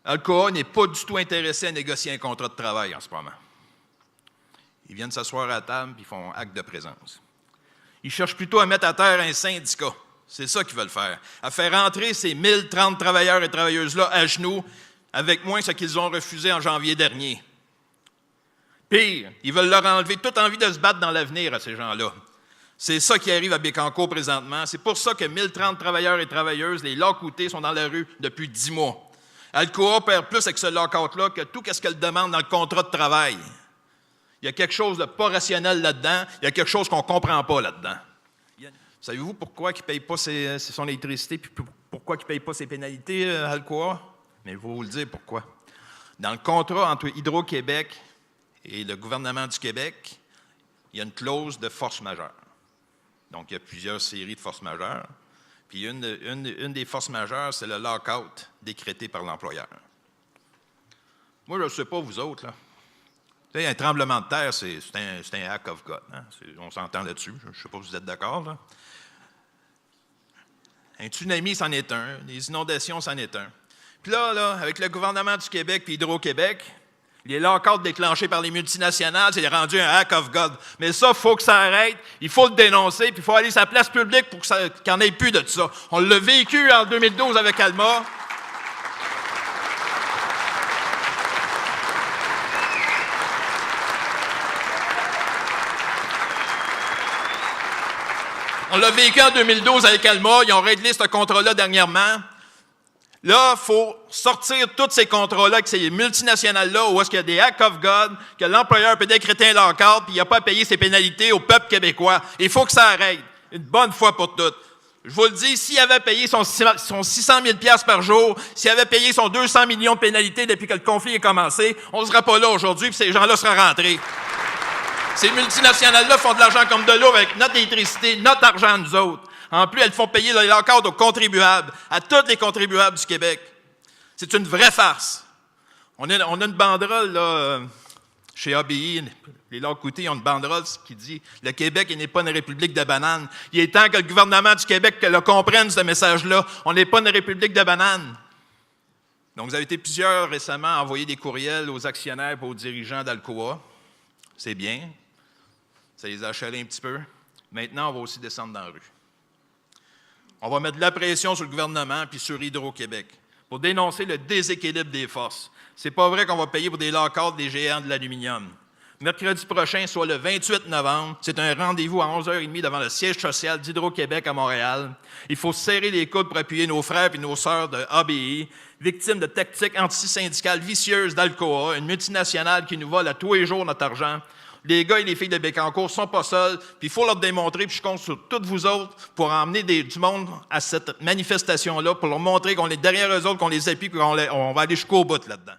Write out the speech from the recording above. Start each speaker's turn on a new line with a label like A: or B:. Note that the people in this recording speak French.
A: Alcoa n'est pas du tout intéressé à négocier un contrat de travail en ce moment. Ils viennent s'asseoir à la table et ils font acte de présence. Ils cherchent plutôt à mettre à terre un syndicat. C'est ça qu'ils veulent faire. À faire entrer ces 1030 travailleurs et travailleuses-là à genoux, avec moins ce qu'ils ont refusé en janvier dernier. Pire, ils veulent leur enlever toute envie de se battre dans l'avenir à ces gens-là. C'est ça qui arrive à Bécancour présentement. C'est pour ça que 1030 travailleurs et travailleuses, les lock-outés, sont dans la rue depuis 10 mois. Alcoa perd plus avec ce lock-out-là que tout ce qu'elle demande dans le contrat de travail. Il y a quelque chose de pas rationnel là-dedans. Il y a quelque chose qu'on ne comprend pas là-dedans. Savez-vous pourquoi il ne paye pas son électricité et pourquoi il ne paye pas ses pénalités, Alcoa? Mais je vais vous le dire pourquoi. Dans le contrat entre Hydro-Québec et le gouvernement du Québec, il y a une clause de force majeure. Donc, il y a plusieurs séries de forces majeures. Puis, une des forces majeures, c'est le lock-out décrété par l'employeur. Moi, je ne sais pas, vous autres, là. Tu sais, un tremblement de terre, c'est un act of God. Hein? On s'entend là-dessus. Je ne sais pas si vous êtes d'accord, là. Un tsunami, c'en est un. Les inondations, c'en est un. Puis là, avec le gouvernement du Québec et Hydro-Québec, les lock-outs déclenchés par les multinationales, c'est rendu un act of God. Mais ça, il faut que ça arrête. Il faut le dénoncer, puis il faut aller sur la place publique pour qu'il n'y en ait plus de ça. On l'a vécu en 2012 avec Alma. On l'a vécu en 2012 avec Alma. Ils ont réglé ce contrat-là dernièrement. Là, il faut sortir tous ces contrats-là avec ces multinationales-là où est-ce qu'il y a des acts of God, que l'employeur peut décréter un lock-out puis il n'a pas à payer ses pénalités au peuple québécois. Il faut que ça arrête, une bonne fois pour toutes. Je vous le dis, s'il avait payé son 600 000 $ par jour, s'il avait payé son 200 millions de pénalités depuis que le conflit a commencé, on ne serait pas là aujourd'hui puis ces gens-là seraient rentrés. Ces multinationales-là font de l'argent comme de l'eau avec notre électricité, notre argent, nous autres. En plus, elles font payer le lock-out aux contribuables, à tous les contribuables du Québec. C'est une vraie farce. On a une banderole là, chez ABI, les lock-outés ont une banderole qui dit « Le Québec n'est pas une république de bananes ». Il est temps que le gouvernement du Québec le comprenne, ce message-là. On n'est pas une république de bananes. Donc, vous avez été plusieurs récemment à envoyer des courriels aux actionnaires et aux dirigeants d'Alcoa. C'est bien. Ça les a achalés un petit peu. Maintenant, on va aussi descendre dans la rue. On va mettre de la pression sur le gouvernement puis sur Hydro-Québec pour dénoncer le déséquilibre des forces. C'est pas vrai qu'on va payer pour des lock-outs des géants de l'aluminium. Mercredi prochain, soit le 28 novembre, c'est un rendez-vous à 11h30 devant le siège social d'Hydro-Québec à Montréal. Il faut serrer les coudes pour appuyer nos frères et nos sœurs de ABI, victimes de tactiques antisyndicales vicieuses d'Alcoa, une multinationale qui nous vole à tous les jours notre argent. Les gars et les filles de Bécancour ne sont pas seuls, puis il faut leur démontrer, puis je compte sur toutes vous autres pour emmener du monde à cette manifestation-là, pour leur montrer qu'on est derrière eux autres, qu'on les appuie, qu'on va aller jusqu'au bout là-dedans.